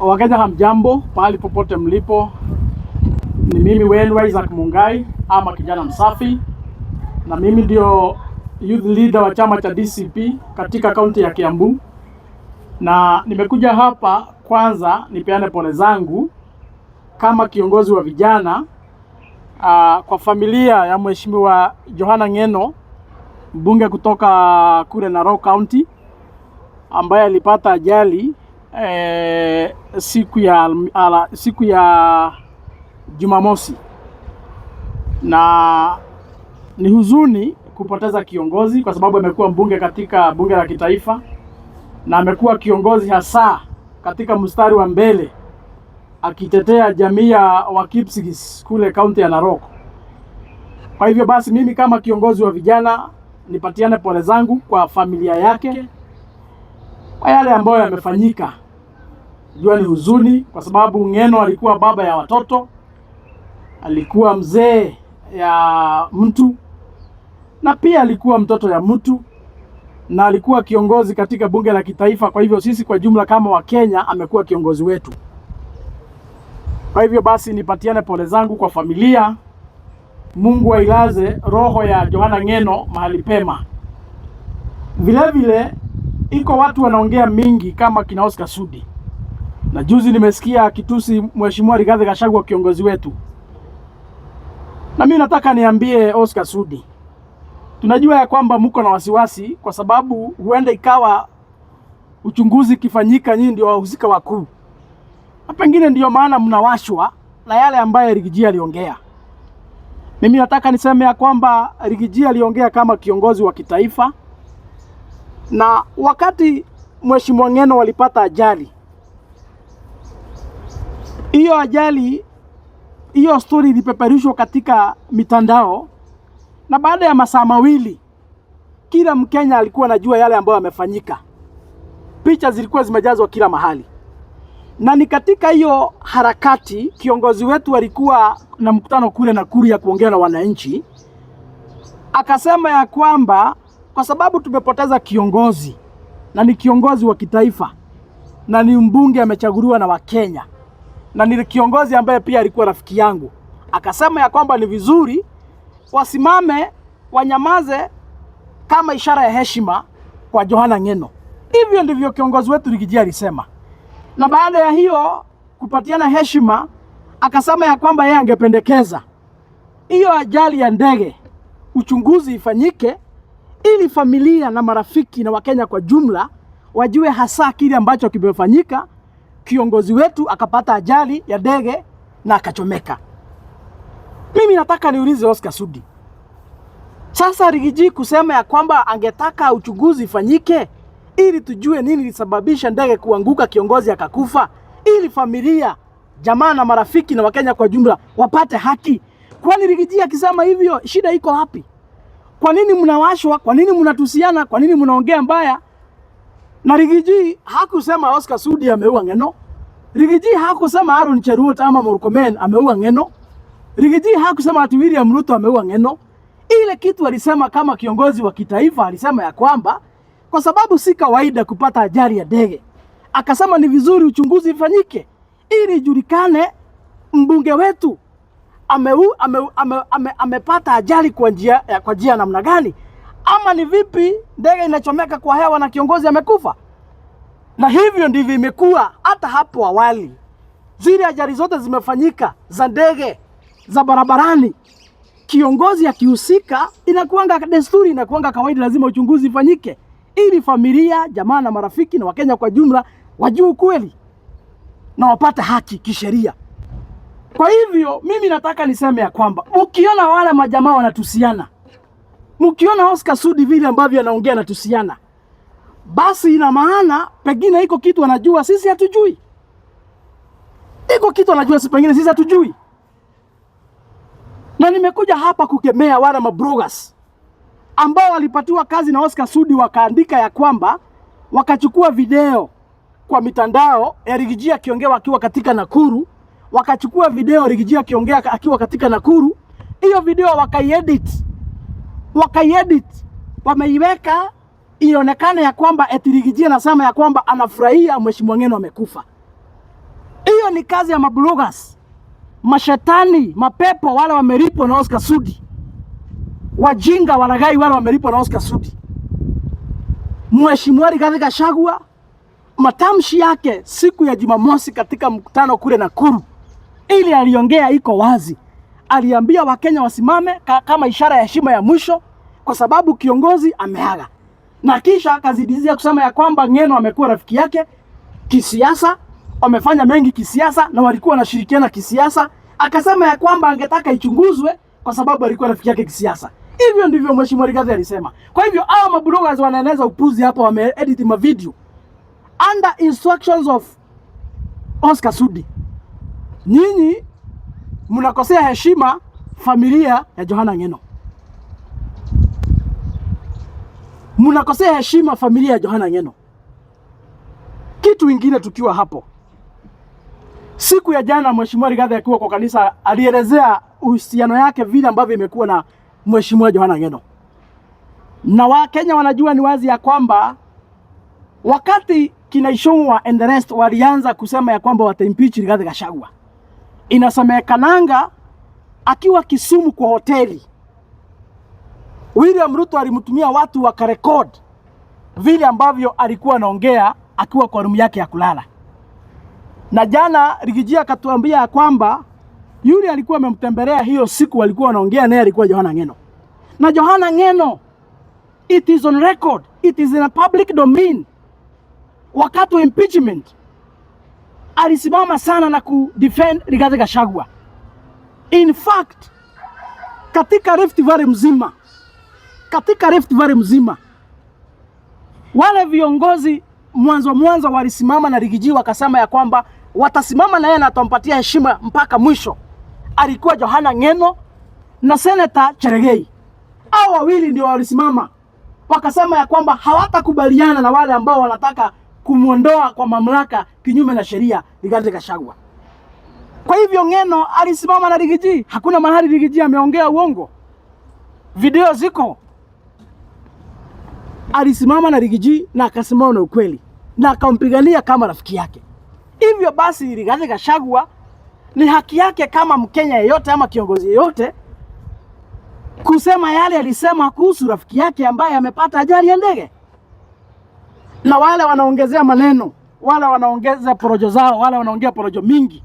Wakenya hamjambo, pahali popote mlipo. Ni mimi wenu Isaac Mungai ama kijana msafi, na mimi ndio youth leader wa chama cha DCP katika kaunti ya Kiambu, na nimekuja hapa kwanza nipeane pole zangu kama kiongozi wa vijana kwa familia ya Mheshimiwa Johana Ng'eno, mbunge kutoka kule Narok County, ambaye alipata ajali siku ya Jumamosi. Na ni huzuni kupoteza kiongozi, kwa sababu amekuwa mbunge katika bunge la kitaifa na amekuwa kiongozi hasa katika mstari wa mbele akitetea jamii ya Wakipsigis kule kaunti ya Narok. Kwa hivyo basi, mimi kama kiongozi wa vijana nipatiane pole zangu kwa familia yake kwa yale ambayo yamefanyika. Jua ni huzuni, kwa sababu Ng'eno alikuwa baba ya watoto, alikuwa mzee ya mtu, na pia alikuwa mtoto ya mtu, na alikuwa kiongozi katika bunge la kitaifa. Kwa hivyo sisi kwa jumla kama Wakenya amekuwa kiongozi wetu. Kwa hivyo basi nipatiane pole zangu kwa familia. Mungu ailaze roho ya Johana Ng'eno mahali pema. Vile vile iko watu wanaongea mingi kama kina Oscar Sudi. Na juzi nimesikia kitusi Mheshimiwa Rigathi Gachagua kiongozi wetu. Na mimi nataka niambie Oscar Sudi, tunajua ya kwamba mko na wasiwasi kwa sababu huenda ikawa uchunguzi kifanyika nyinyi ndio wahusika wakuu. Na pengine ndio maana mnawashwa na yale ambaye Rigiji aliongea. Mimi nataka niseme ya kwamba Rigiji aliongea kama kiongozi wa kitaifa, na wakati Mheshimiwa Ng'eno walipata ajali, hiyo ajali, hiyo story ilipeperushwa katika mitandao, na baada ya masaa mawili kila Mkenya alikuwa anajua yale ambayo yamefanyika. Picha zilikuwa zimejazwa kila mahali. Na ni katika hiyo harakati kiongozi wetu alikuwa na mkutano kule Nakuru ya kuongea na wananchi, akasema ya kwamba kwa sababu tumepoteza kiongozi, na ni kiongozi wa kitaifa, na ni mbunge amechaguliwa na Wakenya, na ni kiongozi ambaye pia alikuwa rafiki yangu, akasema ya kwamba ni vizuri wasimame, wanyamaze kama ishara ya heshima kwa Johana Ng'eno. Hivyo ndivyo kiongozi wetu Rigiji alisema. Na baada ya hiyo kupatiana heshima, akasema ya kwamba yeye angependekeza hiyo ajali ya ndege uchunguzi ifanyike, ili familia na marafiki na Wakenya kwa jumla wajue hasa kile ambacho kimefanyika. Kiongozi wetu akapata ajali ya ndege na akachomeka. Mimi nataka niulize Oscar Sudi, sasa Rigiji kusema ya kwamba angetaka uchunguzi ifanyike ili tujue nini ilisababisha ndege kuanguka, kiongozi akakufa, ili familia, jamaa na marafiki na Wakenya kwa jumla wapate haki. Kwani Rigiji akisema hivyo shida iko wapi? Kwa nini mnawashwa? Kwa nini mnatusiana? Kwa nini mnaongea mbaya? Na Rigiji hakusema Oscar Sudi ameua Ng'eno. Rigiji hakusema Aaron Cheruiyot ama Murkomen ameua Ng'eno. Rigiji hakusema ati William Ruto ameua Ng'eno. Ile kitu alisema kama kiongozi wa kitaifa, alisema ya kwamba kwa sababu si kawaida kupata ajali ya ndege, akasema ni vizuri uchunguzi ifanyike ili ijulikane mbunge wetu amepata ajali kwa njia namna gani, ama ni vipi ndege inachomeka kwa hewa na kiongozi amekufa. Na hivyo ndivyo imekuwa hata hapo awali. Zile ajali zote zimefanyika za ndege, za barabarani, kiongozi akihusika, inakuanga desturi, inakuanga kawaida, lazima uchunguzi ifanyike ili familia, jamaa na marafiki na Wakenya kwa jumla wajue ukweli na wapate haki kisheria. Kwa hivyo mimi nataka niseme ya kwamba mkiona wale majamaa wanatusiana, mkiona Oscar Sudi vile ambavyo anaongea natusiana, basi ina maana pengine iko kitu anajua sisi hatujui. Iko kitu anajua pengine sisi hatujui. Na nimekuja hapa kukemea wale mabloggers ambao walipatiwa kazi na Oscar Sudi, wakaandika ya kwamba wakachukua video kwa mitandao ya Rigiji akiongea akiwa katika Nakuru, wakachukua video Rigiji akiongea akiwa katika Nakuru. Hiyo video wakaiedit, wameiweka ionekane ya kwamba eti Rigiji anasema ya kwamba anafurahia Mheshimiwa Ng'eno amekufa. Hiyo ni kazi ya mabloggers, mashetani, mapepo wale wamelipwa na Oscar Sudi, wajinga walaghai wale wamelipwa na Oscar Sudi. Mheshimiwa Rigathi Gachagua, matamshi yake siku ya Jumamosi katika mkutano kule Nakuru, ili aliongea iko wazi. Aliambia Wakenya wasimame kama ishara ya heshima ya mwisho kwa sababu kiongozi ameaga. Na kisha akazidizia kusema ya kwamba Ng'eno amekuwa rafiki yake kisiasa, wamefanya mengi kisiasa na walikuwa wanashirikiana kisiasa. Akasema ya kwamba angetaka ichunguzwe kwa sababu alikuwa rafiki yake kisiasa. Hivyo ndivyo Mheshimiwa Rigathi alisema. Kwa hivyo hao mabloggers wanaeneza upuzi hapa, wameedit ma video under instructions of Oscar Sudi. Nyinyi mnakosea heshima familia ya Johana Ng'eno. Mnakosea heshima familia ya Johana Ng'eno. Kitu ingine tukiwa hapo, siku ya jana Mheshimiwa Rigathi akiwa kwa kanisa alielezea uhusiano yake vile ambavyo imekuwa na Mheshimiwa Johana Ng'eno. Na Wakenya wanajua ni wazi ya kwamba wakati kina Ichung'wah and the rest walianza kusema ya kwamba wataimpeach Rigathi Gachagua, inasemekananga akiwa Kisumu kwa hoteli, William Ruto alimtumia watu wakarekod vile ambavyo alikuwa anaongea akiwa kwa room yake ya kulala. Na jana Rigiji akatuambia ya kwamba yule alikuwa amemtembelea hiyo siku walikuwa wanaongea naye alikuwa Johana Ng'eno. Na Johana Ng'eno, it is on record, it is in a public domain. Wakati wa impeachment alisimama sana na kudefend Rigathi Gachagua. In fact, katika Rift Valley mzima, wale viongozi mwanzo walisimama na Rigiji wakasema ya kwamba watasimama na yeye na atampatia heshima mpaka mwisho. Alikuwa Johana Ng'eno na Senator Cherargei. Hao wawili ndio walisimama wakasema ya kwamba hawatakubaliana na wale ambao wanataka kumuondoa kwa mamlaka kinyume na sheria Rigathi Gachagua. Kwa hivyo Ng'eno alisimama na Rigiji. Hakuna mahali Rigiji ameongea uongo. Video ziko. Alisimama na Rigiji na akasimama na ukweli na akampigania kama rafiki yake. Hivyo basi Rigathi Gachagua ni haki yake kama Mkenya yeyote ama kiongozi yeyote kusema yale alisema kuhusu rafiki yake ambaye amepata ajali ya ndege. Na wale wanaongezea maneno, wale wanaongeza porojo zao, wale wanaongea porojo mingi,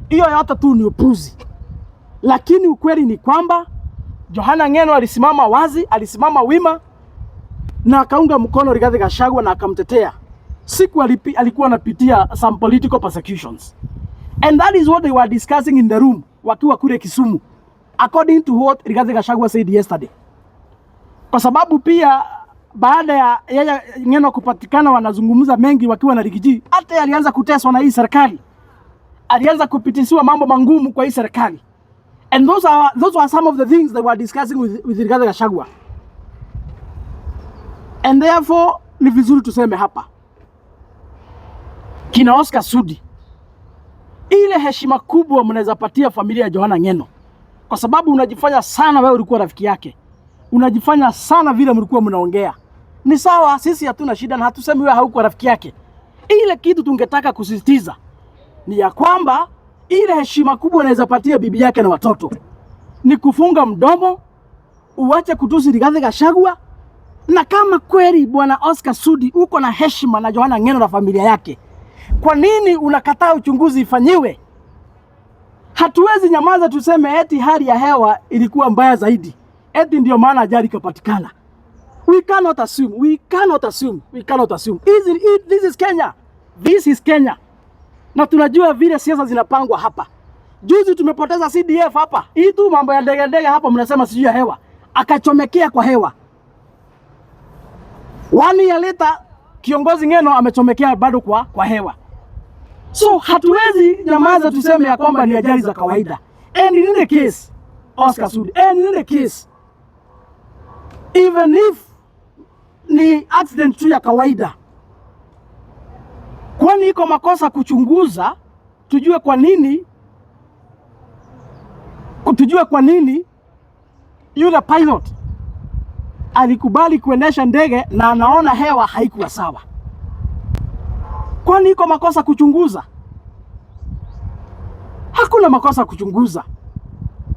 hiyo yote tu ni upuzi. Lakini ukweli ni kwamba Johana Ng'eno alisimama wazi, alisimama wima na akaunga mkono Rigathi Gachagua na akamtetea siku alikuwa anapitia some political persecutions. And that is what they were discussing in the room wakiwa kule Kisumu, according to what Rigathi Gachagua said yesterday. Kwa sababu pia baada ya yeye Ng'eno kupatikana wanazungumza mengi wakiwa na Rigiji, hata alianza kuteswa na hii serikali. Alianza kupitishwa mambo mangumu kwa hii serikali. And those were some of the things they were discussing with Rigathi Gachagua. And therefore ni vizuri tuseme hapa, kina Oscar Sudi, ile heshima kubwa mnaweza patia familia ya Johana Ng'eno, kwa sababu unajifanya sana wewe ulikuwa rafiki yake. Unajifanya sana vile mlikuwa mnaongea. Ni sawa, sisi hatuna shida na hatusemi wewe haukuwa rafiki yake. Ile kitu tungetaka kusisitiza ni ya kwamba ile heshima kubwa unaweza patia bibi yake na watoto ni kufunga mdomo, uache kutusi Rigathi Gachagua. Na kama kweli bwana Oscar Sudi uko na heshima na Johana Ng'eno na familia yake, kwa nini unakataa uchunguzi ifanyiwe? Hatuwezi nyamaza tuseme eti hali ya hewa ilikuwa mbaya zaidi, eti ndio maana ajali ikapatikana. We cannot assume. This is Kenya. Na tunajua vile siasa zinapangwa hapa. Juzi tumepoteza CDF hapa. Hii tu mambo ya ndege hapa mnasema sijui ya hewa. Akachomekea kwa hewa. 1 year later kiongozi Ng'eno amechomekea bado kwa hewa. So hatuwezi nyamaza tuseme ya kwamba ni ajali za kawaida. And in the case Oscar Sudi, even if ni accident tu ya kawaida, kwani iko makosa kuchunguza tujue kwa nini yule pilot alikubali kuendesha ndege na anaona hewa haikuwa sawa. Kwani iko makosa kuchunguza? Hakuna makosa kuchunguza.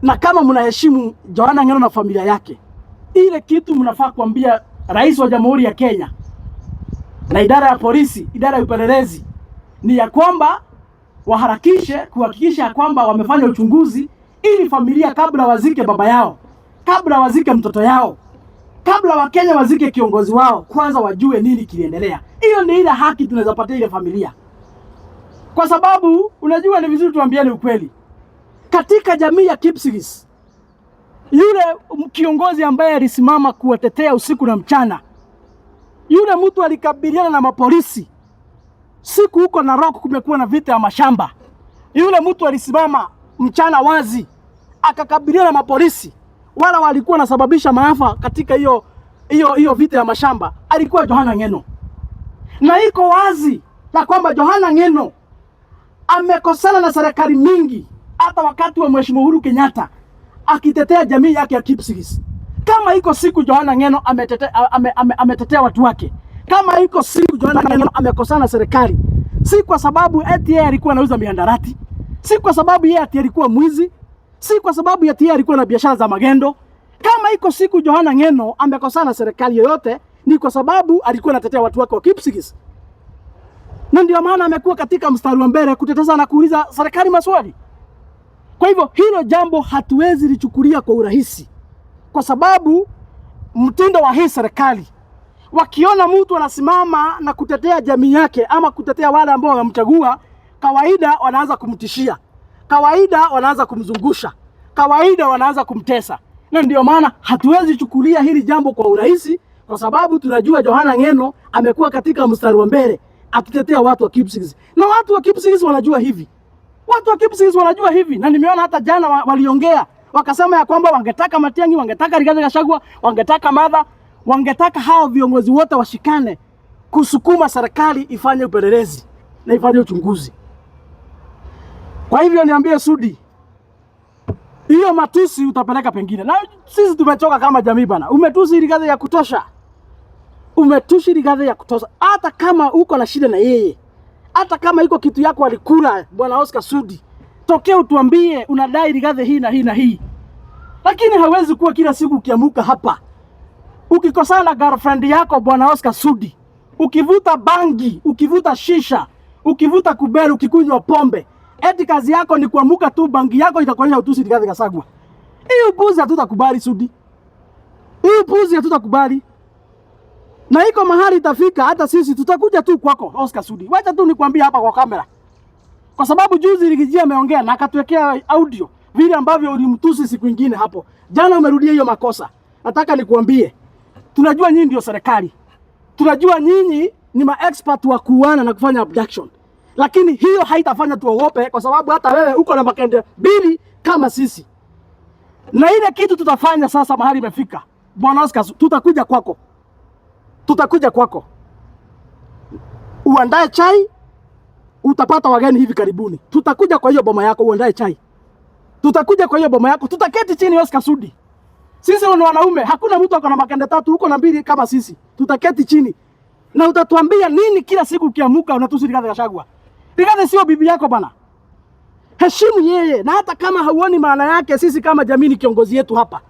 Na kama mnaheshimu Johana Ng'eno na familia yake, ile kitu mnafaa kuambia Rais wa Jamhuri ya Kenya na idara ya polisi, idara ya upelelezi, ni ya kwamba waharakishe kuhakikisha kwamba wamefanya uchunguzi, ili familia kabla wazike baba yao, kabla wazike mtoto yao, kabla Wakenya wazike kiongozi wao, kwanza wajue nini kiliendelea. Hiyo ni ile haki tunaweza patia ile familia. Kwa sababu unajua, ni vizuri tuambiane ukweli. Katika jamii ya Kipsigis, yule kiongozi ambaye alisimama kuwatetea usiku na mchana, yule mtu alikabiliana na mapolisi. Siku huko Narok kumekuwa na vita ya mashamba, yule mtu alisimama mchana wazi akakabiliana na mapolisi, wala walikuwa wanasababisha maafa katika hiyo vita ya mashamba, alikuwa Johana Ng'eno. Na iko wazi na kwamba Johana Ng'eno amekosana na serikali mingi, hata wakati wa Mheshimiwa Uhuru Kenyatta akitetea jamii yake ya Kipsigis. Kama iko siku Johana Ng'eno ametetea watu wake, kama iko siku Johana Ng'eno amekosana na serikali, si kwa sababu eti yeye alikuwa anauza mihandarati, si kwa sababu yeye eti alikuwa mwizi, si kwa sababu eti yeye alikuwa na biashara za magendo. Kama iko siku Johana Ng'eno amekosana na serikali yoyote, ni kwa sababu alikuwa anatetea watu wake wa Kipsigis. Na ndio maana amekuwa katika mstari wa mbele kuteteza na kuuliza serikali maswali. Kwa hivyo hilo jambo hatuwezi lichukulia kwa urahisi, kwa sababu mtindo wa hii serikali, wakiona mtu anasimama na kutetea jamii yake ama kutetea wale ambao wamemchagua, kawaida wanaanza kumtishia, kawaida wanaanza kumzungusha, kawaida wanaanza kumtesa. Na ndio maana hatuwezi chukulia hili jambo kwa urahisi, kwa sababu tunajua Johana Ng'eno amekuwa katika mstari wa mbele akitetea watu wa Kipsigis. Na watu wa Kipsigis wanajua hivi. Watu wa Kipsigis wanajua hivi, na nimeona hata jana waliongea wakasema ya kwamba wangetaka Matiang'i, wangetaka Rigathi Gachagua, wangetaka Martha, wangetaka hao viongozi wote washikane kusukuma serikali ifanye upelelezi na ifanye uchunguzi. Kwa hivyo niambie Sudi, hiyo matusi utapeleka pengine. Na sisi tumechoka kama jamii bana. Umetusi Rigathi ya kutosha. Umetusi Rigathi ya kutosha. Hata kama uko na shida na yeye, hata kama iko kitu yako alikula bwana Oscar Sudi, tokea utuambie unadai Rigathi hii na hii na hii. Lakini hawezi kuwa kila siku ukiamuka hapa ukikosana na girlfriend yako bwana Oscar Sudi, ukivuta bangi, ukivuta shisha, ukivuta kuberi, ukikunywa pombe, eti kazi yako ni kuamuka tu bangi yako itakuonyesha utusi Rigathi Gachagua. Hiyo puzi hatutakubali Sudi. Hiyo puzi hatutakubali. Na iko mahali itafika hata sisi tutakuja tu kwako Oscar Sudi. Wacha tu nikwambie hapa kwa kamera. Kwa sababu juzi Rigiji ameongea na akatuwekea audio vile ambavyo ulimtusi siku nyingine hapo. Jana umerudia hiyo makosa. Nataka nikuambie, tunajua nyinyi ndio serikali. Tunajua nyinyi ni ma-expert wa kuuana na kufanya abduction. Lakini hiyo haitafanya tuogope, kwa sababu hata wewe uko na makende mbili kama sisi. Na ile kitu tutafanya sasa mahali imefika, bwana Oscar, tutakuja kwako. Tutakuja kwako. Uandae chai, utapata wageni hivi karibuni. Tutakuja kwa hiyo boma yako uandae chai. Tutakuja kwa hiyo boma yako, tutaketi chini Oscar Sudi. Sisi ni wanaume, hakuna mtu akona makende tatu, uko na mbili kama sisi. Tutaketi chini. Na utatuambia nini kila siku ukiamuka unatusi Rigathi Gachagua. Rigathi sio bibi yako bana. Heshimu yeye, na hata kama hauoni maana yake, sisi kama jamii ni kiongozi yetu hapa.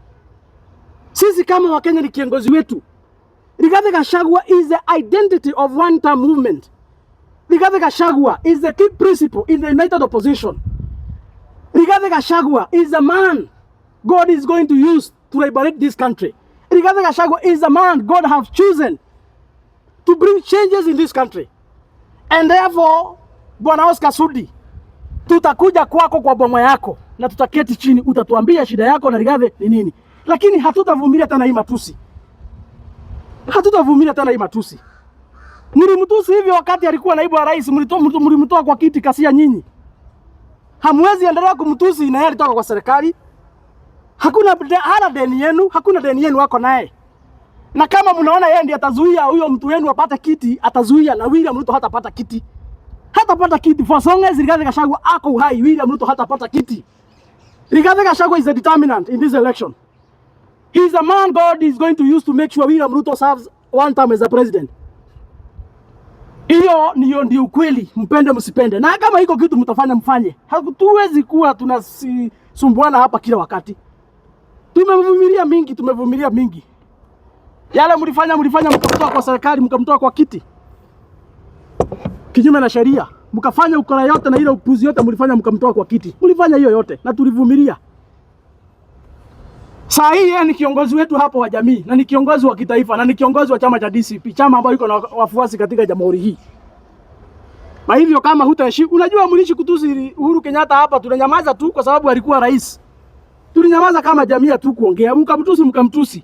Sisi kama Wakenya ni kiongozi wetu. Rigathi Gachagua is the identity of one-term movement. Rigathi Gachagua is the key principle in the united opposition. Rigathi Gachagua is the man God is going to use to liberate this country. Rigathi Gachagua is the man God has chosen to bring changes in this country. And therefore, bwana Oscar Sudi, tutakuja kwako kwa boma yako na tutaketi chini, utatuambia shida yako na Rigathi ni nini. Lakini hatutavumilia tena hii matusi. Hatutavumilia tena hii matusi. Mlimtusi hivyo wakati alikuwa naibu wa rais, mlimtoa kwa kiti Kasia nyinyi. Hamwezi endelea kumtusi na yeye alitoka kwa serikali. Hana deni yenu, hakuna deni yenu wako naye. Na kama mnaona yeye ndiye atazuia huyo mtu wenu apate kiti, atazuia, na William Ruto hatapata kiti. Hatapata kiti. For so long as Rigathi Gachagua ako uhai, William Ruto hatapata kiti. Rigathi Gachagua is the determinant in this election. He is a man God is going to use to make sure William Ruto serves one term as a president. Hiyo ndio ukweli, mpende msipende. Na kama iko kitu mtafanya mfanye. Hatuwezi kuwa tunasumbuana hapa kila wakati. Tumevumilia mingi. Yale mlifanya mkamtoa kwa serikali, mkamtoa kwa kiti. Kinyume na sheria. Mkafanya ukora yote na ile upuzi yote mlifanya mkamtoa kwa kiti. Mlifanya hiyo yote na tulivumilia. Saa hii yeye ni kiongozi wetu hapo wa jamii na ni kiongozi wa kitaifa na ni kiongozi wa chama cha DCP, chama ambayo iko na wafuasi katika jamhuri hii. Na hivyo kama hutaheshimu, unajua mlishi kutusi Uhuru Kenyatta hapa, tunanyamaza tu kwa sababu alikuwa rais. Tulinyamaza kama jamii tu kuongea, mkamtusi.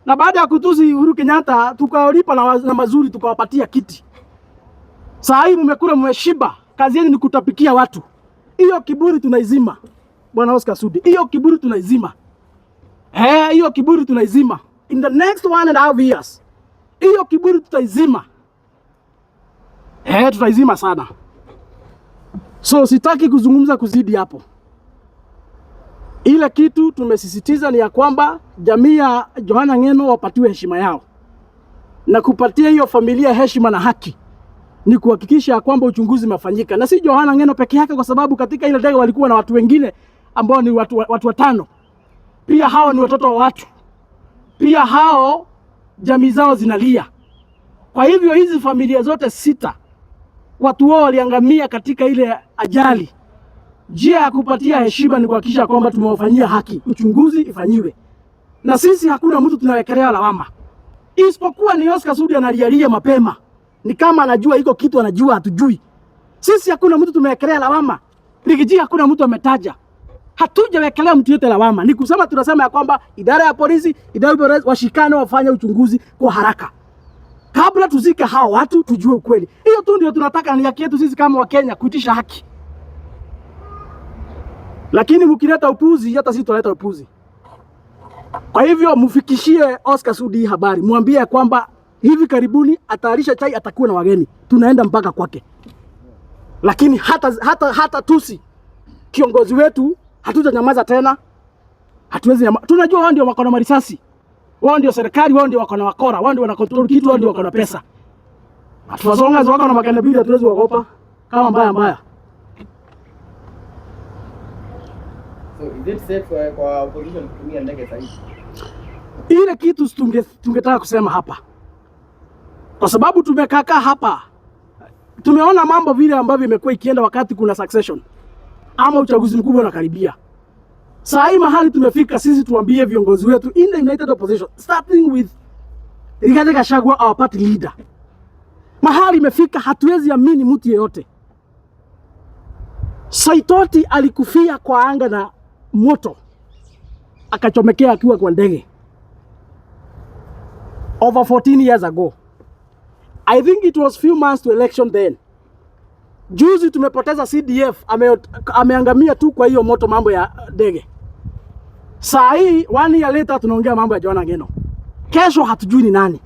Na baada ya kutusi Uhuru Kenyatta tukawalipa na mazuri tukawapatia kiti. Saa hii mmekula mmeshiba, kazi yenu ni kutapikia watu. Hiyo kiburi tunaizima. Bwana Oscar Sudi, hiyo kiburi tunaizima. Hiyo kiburi tunaizima. In the next 1.5 years. Hiyo kiburi tutaizima. Tutaizima sana. So sitaki kuzungumza kuzidi hapo. Ile kitu tumesisitiza ni ya kwamba jamii ya Johana Ng'eno wapatiwe heshima yao. Na kupatia hiyo familia heshima na haki ni kuhakikisha kwamba uchunguzi umefanyika. Na si Johana Ng'eno peke yake, kwa sababu katika ile ndege walikuwa na watu wengine ambao ni watu watano. Pia hao ni watoto wa watu. Pia hao jamii zao zinalia. Kwa hivyo hizi familia zote 6 watu wao waliangamia katika ile ajali. Njia ya kupatia heshima ni kuhakikisha kwamba tumewafanyia haki, uchunguzi ifanyiwe. Na sisi hakuna mtu tunawekelea lawama. Isipokuwa ni Oscar Sudi analialia mapema. Ni kama anajua iko kitu anajua hatujui. Sisi hakuna mtu tumewekelea lawama. Rigiji hakuna mtu ametaja. Hatujawekelea mtu yote lawama. Ni kusema tunasema ya kwamba idara ya polisi, washikane wafanye uchunguzi kwa haraka. Kabla tuzike hao watu tujue ukweli. Hiyo tu ndio tunataka, ni haki yetu sisi kama Wakenya kuitisha haki. Lakini mkileta upuzi, hata sisi tunaleta upuzi. Kwa hivyo mfikishie Oscar Sudi habari. Mwambie kwamba hivi karibuni atayarisha chai, atakuwa na wageni. Tunaenda mpaka kwake. Lakini hata tusi kiongozi wetu hatutanyamaza tena. Hatuwezi nyamaza. Tunajua wao ndio wako na marisasi. Wao ndio serikali, wao ndio wako na wakora, wao ndio wana control kitu, wao ndio wako na pesa. Tuwazonga wako na magana bila, hatuwezi kuogopa kama mbaya. So is it safe kwa opposition kutumia ndege zaidi? Ile kitu tungetaka kusema hapa. Kwa sababu tumekaa hapa. Tumeona mambo vile ambavyo imekuwa ikienda wakati kuna succession ama uchaguzi mkubwa unakaribia. Saa hii mahali tumefika sisi tuambie viongozi wetu in the United Opposition, starting with Rigathi Gachagua, our party leader. Mahali imefika hatuwezi amini mtu yeyote. Saitoti alikufia kwa anga na moto. Akachomekea akiwa kwa ndege. Over 14 years ago. I think it was few months to election then. Juzi tumepoteza CDF, ameangamia tu kwa hiyo moto, mambo ya ndege. Saa hii 1 year later tunaongea mambo ya Johana Ng'eno. Kesho hatujui ni nani.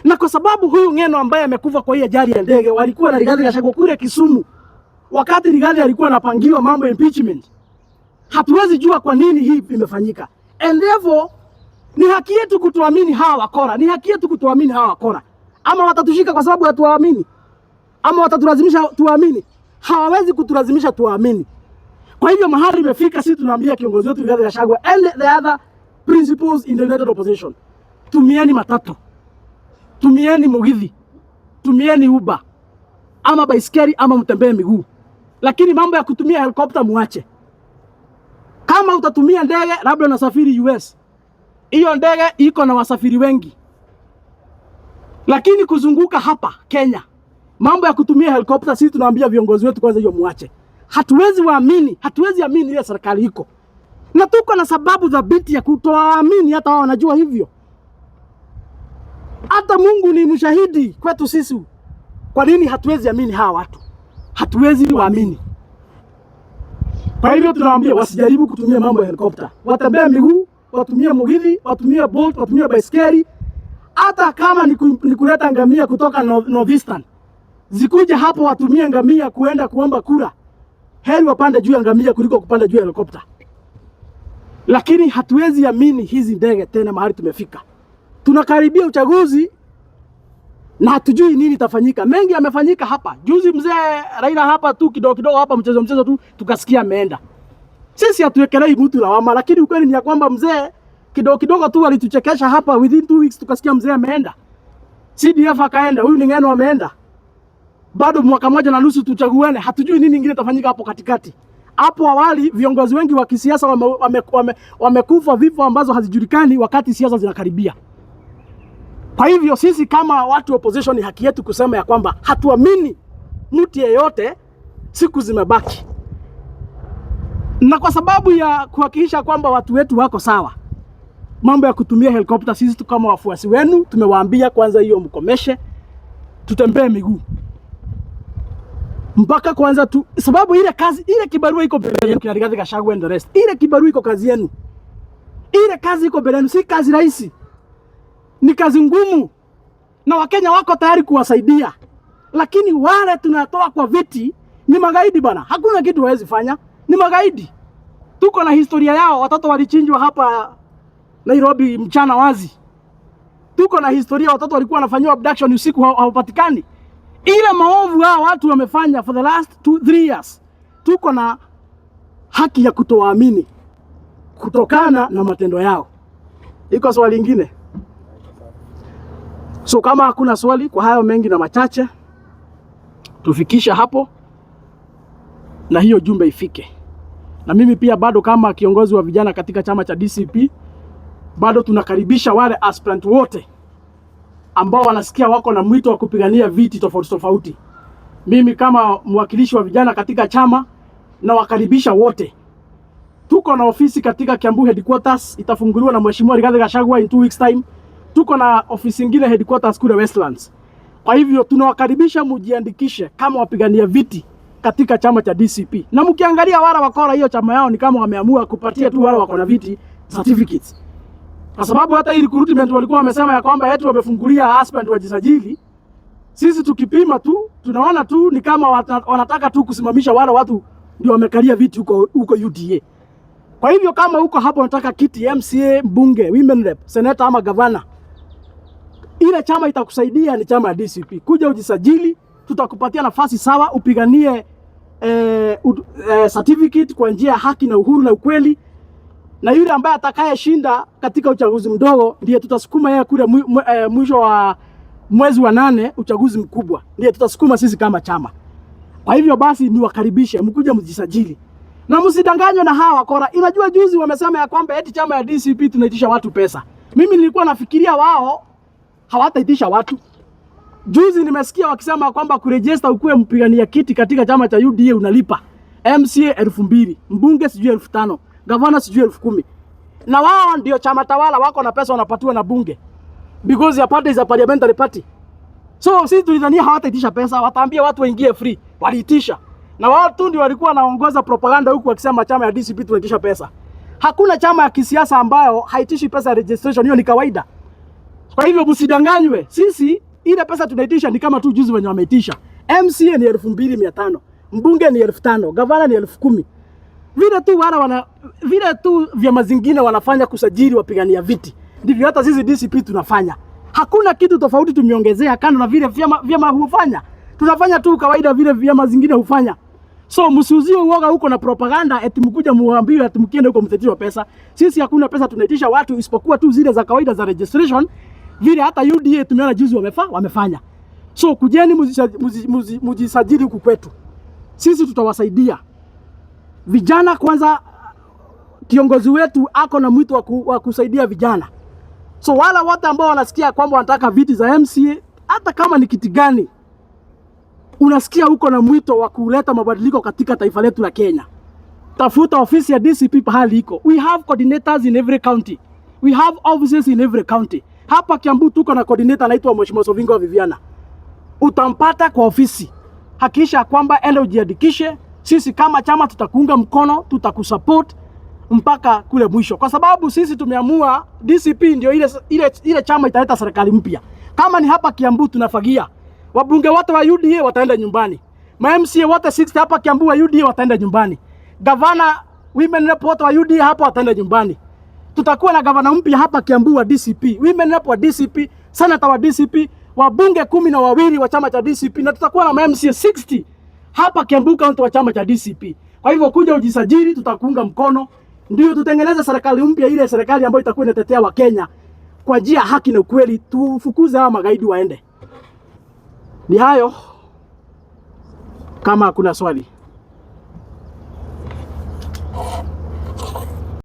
Na kwa sababu huyu Ng'eno ambaye amekufa kwa hiyo ajali ya ndege, walikuwa na Rigathi Gachagua kule Kisumu. Wakati Rigathi alikuwa anapangiwa mambo impeachment. Hatuwezi jua kwa nini hii imefanyika. And therefore ni haki yetu kutuamini hawa wakora. Ni haki yetu kutuamini hawa wakora. Ama watatushika kwa sababu hatuamini, ama watatulazimisha tuamini. Hawawezi kutulazimisha tuamini. Kwa hivyo mahali imefika, sisi tunaambia kiongozi wetu Rigathi Gachagua and the other principles in the United Opposition. Tumieni matatu. Tumieni mugithi. Tumieni Uber. Ama baiskeli ama mtembee miguu. Lakini mambo ya kutumia helikopta muache. Kama utatumia ndege, labda unasafiri US. Hiyo ndege iko na wasafiri wengi. Lakini kuzunguka hapa Kenya, mambo ya kutumia helikopta, sisi tunaambia viongozi wetu kwanza hiyo muache. Hatuwezi amini ile serikali iko. Na tuko na sababu dhabiti ya kutoamini, hata wao wanajua hivyo. Hata Mungu ni mshahidi kwetu sisi. Kwa nini hatuwezi amini hawa watu? Hatuwezi waamini. Kwa hivyo tunawaambia wasijaribu kutumia mambo ya helikopta. Watembea miguu, watumie mugithi, watumie boat, watumie baiskeli. Hata kama ni kuleta ngamia kutoka Northeastern. Zikuje hapo watumie ngamia kuenda kuomba kura. Heri wapande juu ya ngamia kuliko kupanda juu ya helikopta. Lakini hatuwezi amini hizi ndege tena mahali tumefika. Tunakaribia uchaguzi. na hatujui nini itafanyika. Mengi yamefanyika hapa. Juzi mzee Raila hapa tu kidogo hapa mchezo tu tukasikia ameenda. Sisi hatuwekelei mtu lawama, lakini ukweli ni ya kwamba mzee kidogo tu alituchekesha hapa, within 2 weeks tukasikia mzee ameenda. CDF akaenda, huyu ni Ng'eno ameenda. Bado mwaka moja na nusu tuchaguane, hatujui nini ingine itafanyika hapo katikati. Hapo awali viongozi wengi wa kisiasa wamekufa vifo ambazo hazijulikani wakati siasa zinakaribia. Kwa hivyo sisi kama watu opposition, ni haki yetu kusema ya kwamba hatuamini mtu yeyote, siku zimebaki. Na kwa sababu ya kuhakikisha kwamba watu wetu wako sawa, mambo ya kutumia helikopta, sisi tu kama wafuasi wenu tumewaambia kwanza hiyo mkomeshe, tutembee miguu. Mpaka kwanza tu, sababu ile kazi, ile kibarua iko mbele yenu kina Rigathi Gachagua and the rest. Ile kibarua iko kazi yenu. Ile kazi iko mbele yenu, si kazi rahisi. Ni kazi ngumu. Na Wakenya wako tayari kuwasaidia. Lakini wale tunatoa kwa viti ni magaidi bana. Hakuna kitu hawezi fanya. Ni magaidi. Tuko na historia yao, watoto walichinjwa hapa Nairobi mchana wazi. Tuko na historia, watoto walikuwa wanafanywa abduction usiku hawapatikani. Ile maovu hao watu wamefanya for the last 2-3 years. Tuko na haki ya kutowaamini kutokana na matendo yao. Iko swali lingine? So kama hakuna swali, kwa hayo mengi na machache, tufikisha hapo na hiyo jumbe ifike. Na mimi pia bado kama kiongozi wa vijana katika chama cha DCP, bado tunakaribisha wale aspirant wote ambao wanasikia wako na mwito wa kupigania viti tofauti. Mimi kama mwakilishi wa vijana katika chama na wakaribisha wote. Tuko na ofisi katika Kiambu headquarters, itafunguliwa na Mheshimiwa Rigathi Gachagua in 2 weeks time. Tuko na ofisi nyingine headquarters kule Westlands. Kwa hivyo tunawakaribisha mujiandikishe kama wapigania viti katika chama cha DCP. Na mkiangalia wala wakora hiyo chama yao ni kama wameamua kupatia tu wala wako na viti certificates. Kwa sababu hata hii recruitment walikuwa wamesema ya kwamba eti wamefungulia aspirant wajisajili. Sisi tukipima tu tunaona tu ni kama wanataka tu kusimamisha wale watu ndio wamekalia viti huko UDA. Kwa hivyo kama huko hapo unataka kiti MCA, mbunge, women rep, senator ama governor, ile chama itakusaidia ni chama ya DCP. Kuja ujisajili, tutakupatia nafasi sawa, upiganie certificate kwa njia ya haki na uhuru na ukweli. Na yule ambaye atakayeshinda katika uchaguzi mdogo ndiye tutasukuma yeye kule mwisho wa mwezi wa 8, uchaguzi mkubwa ndiye tutasukuma sisi kama chama. Kwa hivyo basi niwakaribishe mkuje mjisajili. Na msidanganywe na hawa wakora. Unajua juzi wamesema ya kwamba eti chama ya DCP tunaitisha watu pesa. Mimi nilikuwa nafikiria wao hawataitisha watu. Juzi nimesikia wakisema kwamba kuregister ukuwe mpigania kiti katika chama cha UDA unalipa MCA 2,000, mbunge sijui 5,000, gavana sijui 10,000. Na wao ndio chama tawala, wako na pesa wanapatiwa na bunge. Because ya party is a parliamentary party. So sisi tulidhania hawataitisha pesa, wataambia watu waingie free. Waliitisha. Na wao tu ndio walikuwa wanaongoza propaganda huku wakisema chama ya DCP tunaitisha pesa. Hakuna chama ya kisiasa ambayo haitishi pesa ya registration, hiyo ni kawaida. Kwa hivyo msidanganywe. Sisi ile pesa tunaitisha ni kama tu juzi wenye wameitisha. MCA ni 2,500, mbunge ni 5,000, gavana ni 10,000. Vile tu vyama zingine wanafanya kusajili wapigania viti, ndivyo hata sisi DCP tunafanya. Hakuna kitu tofauti tumeongezea kando na vile vyama hufanya. Tunafanya tu kawaida vile vyama zingine hufanya. So msiuzie uoga huko na propaganda eti mkuja muambiwe eti mkienda huko mtetishwe pesa. Sisi hakuna pesa tunaitisha watu isipokuwa tu zile za kawaida za registration, vile hata UDA tumeona juzi wamefanya. So kujeni mujisajili huku kwetu. Sisi tutawasaidia. Vijana kwanza, kiongozi wetu ako na mwito wa kusaidia vijana. So wala wote ambao wanasikia kwamba wanataka viti za MCA, hata kama ni kiti gani, unasikia huko na mwito wa kuleta mabadiliko katika taifa letu la Kenya, tafuta ofisi ya DCP pahali iko. We have coordinators in every county. We have offices in every county. Hapa Kiambu tuko na coordinator anaitwa Mheshimiwa Sovingo Viviana. Utampata kwa ofisi. Hakikisha kwamba enda ujiandikishe. Sisi kama chama tutakuunga mkono, tutakusupport mpaka kule mwisho. Kwa sababu sisi tumeamua DCP ndio ile chama italeta serikali mpya. Kama ni hapa Kiambu tunafagia. Wabunge wote wa UDA wataenda nyumbani. Ma MCA wote 60 hapa Kiambu wa UDA wataenda nyumbani. Gavana, women rep wote wa UDA hapa wataenda nyumbani. Tutakuwa na gavana mpya hapa Kiambu wa DCP. Women rep wa DCP, senator wa DCP, wabunge 12 wa chama cha DCP na tutakuwa na MCA 60 hapa Kiambu County wa chama cha DCP. Kwa hivyo kuja ujisajili, tutakuunga mkono, ndio tutengeneze serikali mpya, ile serikali ambayo itakuwa inatetea Wakenya kwa njia haki na ukweli. Tufukuze hawa magaidi waende. Ni hayo, kama hakuna swali.